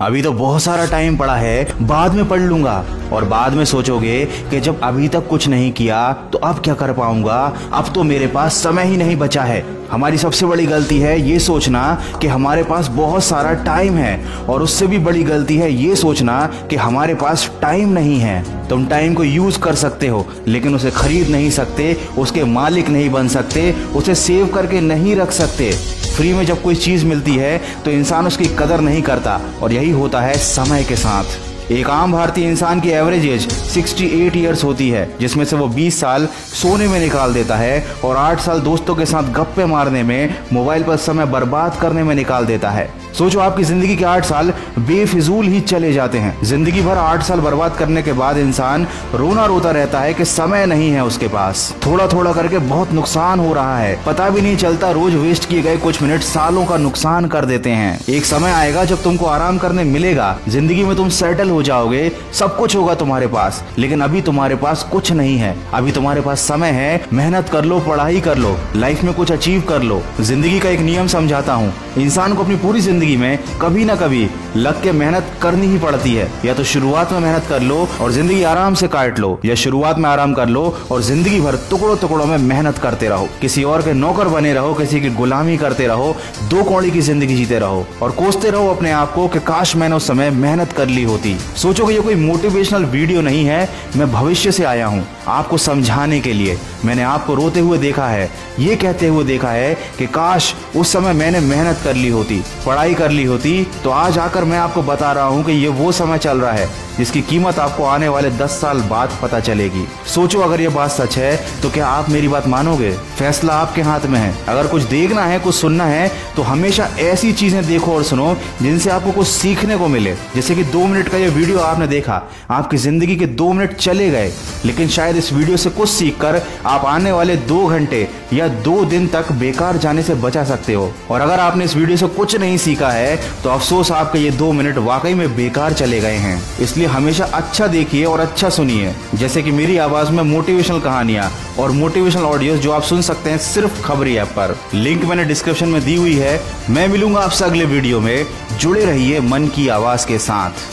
अभी तो बहुत सारा टाइम पड़ा है, बाद में पढ़ लूंगा। और बाद में सोचोगे कि जब अभी तक कुछ नहीं किया तो अब क्या कर पाऊंगा, अब तो मेरे पास समय ही नहीं बचा है। हमारी सबसे बड़ी गलती है ये सोचना कि हमारे पास बहुत सारा टाइम है, और उससे भी बड़ी गलती है ये सोचना कि हमारे पास टाइम नहीं है। तुम टाइम को यूज कर सकते हो, लेकिन उसे खरीद नहीं सकते, उसके मालिक नहीं बन सकते, उसे सेव करके नहीं रख सकते। फ्री में जब कोई चीज मिलती है तो इंसान उसकी कदर नहीं करता, और यही होता है समय के साथ। एक आम भारतीय इंसान की एवरेज एज 68 ईयर्स होती है, जिसमें से वो 20 साल सोने में निकाल देता है और 8 साल दोस्तों के साथ गप्पे मारने में, मोबाइल पर समय बर्बाद करने में निकाल देता है। सोचो, आपकी जिंदगी के 8 साल बेफिजूल ही चले जाते हैं। जिंदगी भर 8 साल बर्बाद करने के बाद इंसान रोना रोता रहता है कि समय नहीं है उसके पास। थोड़ा थोड़ा करके बहुत नुकसान हो रहा है, पता भी नहीं चलता। रोज वेस्ट किए गए कुछ मिनट सालों का नुकसान कर देते हैं। एक समय आएगा जब तुमको आराम करने मिलेगा, जिंदगी में तुम सेटल हो जाओगे, सब कुछ होगा तुम्हारे पास, लेकिन अभी तुम्हारे पास कुछ नहीं है। अभी तुम्हारे पास समय है, मेहनत कर लो, पढ़ाई कर लो, लाइफ में कुछ अचीव कर लो। जिंदगी का एक नियम समझाता हूँ, इंसान को अपनी पूरी जिंदगी में कभी ना कभी लग के मेहनत करनी ही पड़ती है। या तो शुरुआत में मेहनत कर लो और जिंदगी आराम से काट लो, या शुरुआत में आराम कर लो और जिंदगी भर टुकड़ों टुकड़ों में मेहनत करते रहो। किसी और के नौकर बने रहो, किसी की गुलामी करते रहो, दो कौड़ी की जिंदगी जीते रहो और कोसते रहो अपने आप को कि काश मैंने उस समय मेहनत कर ली होती। सोचो कि ये कोई मोटिवेशनल वीडियो नहीं है, मैं भविष्य से आया हूँ आपको समझाने के लिए। मैंने आपको रोते हुए देखा है, ये कहते हुए देखा है कि काश उस समय मैंने मेहनत कर ली होती, पढ़ाई कर ली होती। तो आज आकर मैं आपको बता रहा हूँ कि ये वो समय चल रहा है जिसकी कीमत आपको आने वाले 10 साल बाद पता चलेगी। सोचो, अगर ये बात सच है तो क्या आप मेरी बात मानोगे? फैसला आपके हाथ में है। अगर कुछ देखना है, कुछ सुनना है, तो हमेशा ऐसी चीजें देखो और सुनो जिनसे आपको कुछ सीखने को मिले। जैसे कि 2 मिनट का ये वीडियो आपने देखा, आपकी जिंदगी के 2 मिनट चले गए, लेकिन शायद इस वीडियो से कुछ सीखकर आप आने वाले 2 घंटे या 2 दिन तक बेकार जाने से बचा सकते हो। और अगर आपने इस वीडियो से कुछ नहीं सीखा है तो अफसोस, आपके ये 2 मिनट वाकई में बेकार चले गए हैं। इसलिए हमेशा अच्छा देखिए और अच्छा सुनिए, जैसे कि मेरी आवाज में मोटिवेशनल कहानियां और मोटिवेशनल ऑडियोज जो आप सुन सकते हैं सिर्फ खबरी ऐप पर। लिंक मैंने डिस्क्रिप्शन में दी हुई है। मैं मिलूंगा आपसे अगले वीडियो में। जुड़े रहिए मन की आवाज के साथ।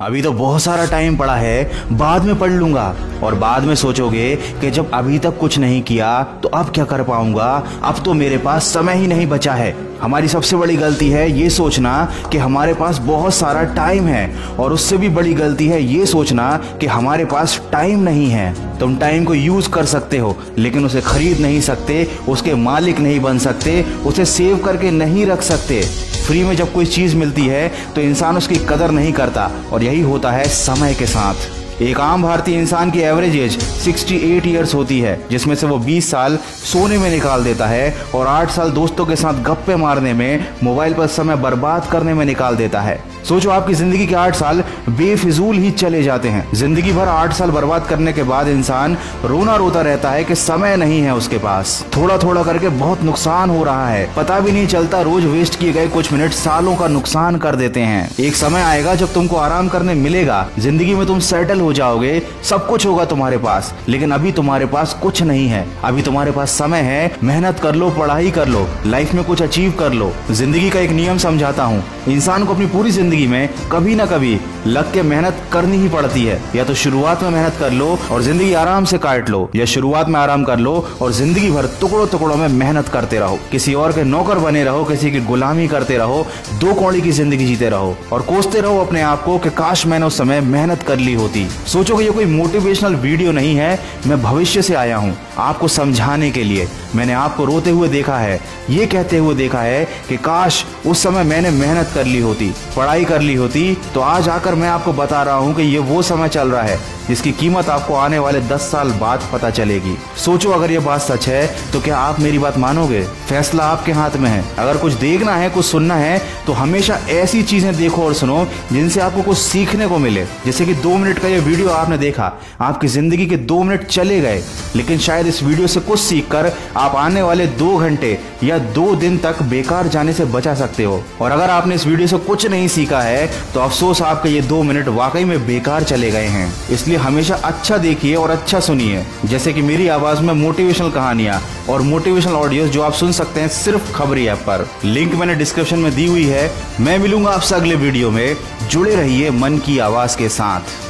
अभी तो बहुत सारा टाइम पड़ा है, बाद में पढ़ लूंगा। और बाद में सोचोगे कि जब अभी तक कुछ नहीं किया तो अब क्या कर पाऊंगा, अब तो मेरे पास समय ही नहीं बचा है। हमारी सबसे बड़ी गलती है ये सोचना कि हमारे पास बहुत सारा टाइम है, और उससे भी बड़ी गलती है ये सोचना कि हमारे पास टाइम नहीं है। तुम टाइम को यूज कर सकते हो, लेकिन उसे खरीद नहीं सकते, उसके मालिक नहीं बन सकते, उसे सेव करके नहीं रख सकते। फ्री में जब कोई चीज मिलती है तो इंसान उसकी कदर नहीं करता, और यही होता है समय के साथ। एक आम भारतीय इंसान की एवरेज एज 68 ईयर्स होती है, जिसमें से वो 20 साल सोने में निकाल देता है और 8 साल दोस्तों के साथ गप्पे मारने में, मोबाइल पर समय बर्बाद करने में निकाल देता है। सोचो, आपकी जिंदगी के 8 साल बेफिजूल ही चले जाते हैं। जिंदगी भर 8 साल बर्बाद करने के बाद इंसान रोना रोता रहता है कि समय नहीं है उसके पास। थोड़ा थोड़ा करके बहुत नुकसान हो रहा है, पता भी नहीं चलता। रोज वेस्ट किए गए कुछ मिनट सालों का नुकसान कर देते हैं। एक समय आएगा जब तुमको आराम करने मिलेगा, जिंदगी में तुम सेटल हो जाओगे, सब कुछ होगा तुम्हारे पास, लेकिन अभी तुम्हारे पास कुछ नहीं है। अभी तुम्हारे पास समय है, मेहनत कर लो, पढ़ाई कर लो, लाइफ में कुछ अचीव कर लो। जिंदगी का एक नियम समझाता हूँ, इंसान को अपनी पूरी जिंदगी में कभी ना कभी लग के मेहनत करनी ही पड़ती है। या तो शुरुआत में मेहनत कर लो और जिंदगी आराम से काट लो, या शुरुआत में आराम कर लो और जिंदगी भर टुकड़ों टुकड़ों में मेहनत करते रहो। किसी और के नौकर बने रहो, किसी की गुलामी करते रहो, दो कौड़ी की जिंदगी जीते रहो और कोसते रहो अपने आप को कि काश मैंने उस समय मेहनत कर ली होती। सोचो कि ये कोई मोटिवेशनल वीडियो नहीं है, मैं भविष्य से आया हूँ आपको समझाने के लिए। मैंने आपको रोते हुए देखा है, ये कहते हुए देखा है कि काश उस समय मैंने मेहनत कर ली होती, पढ़ाई कर ली होती। तो आज आकर मैं आपको बता रहा हूँ कि ये वो समय चल रहा है जिसकी कीमत आपको आने वाले 10 साल बाद पता चलेगी। सोचो, अगर ये बात सच है तो क्या आप मेरी बात मानोगे? फैसला आपके हाथ में है। अगर कुछ देखना है, कुछ सुनना है, तो हमेशा ऐसी चीजें देखो और सुनो जिनसे आपको कुछ सीखने को मिले। जैसे कि 2 मिनट का ये वीडियो आपने देखा, आपकी जिंदगी के 2 मिनट चले गए, लेकिन शायद इस वीडियो से कुछ सीखकर आप आने वाले 2 घंटे या 2 दिन तक बेकार जाने से बचा सकते हो। और अगर आपने इस वीडियो से कुछ नहीं सीखा है तो अफसोस, आपके ये 2 मिनट वाकई में बेकार चले गए हैं। इसलिए हमेशा अच्छा देखिए और अच्छा सुनिए, जैसे कि मेरी आवाज में मोटिवेशनल कहानियां और मोटिवेशनल ऑडियोज जो आप सुन सकते हैं सिर्फ खबरी ऐप पर। लिंक मैंने डिस्क्रिप्शन में दी हुई है। मैं मिलूंगा आपसे अगले वीडियो में। जुड़े रहिए मन की आवाज के साथ।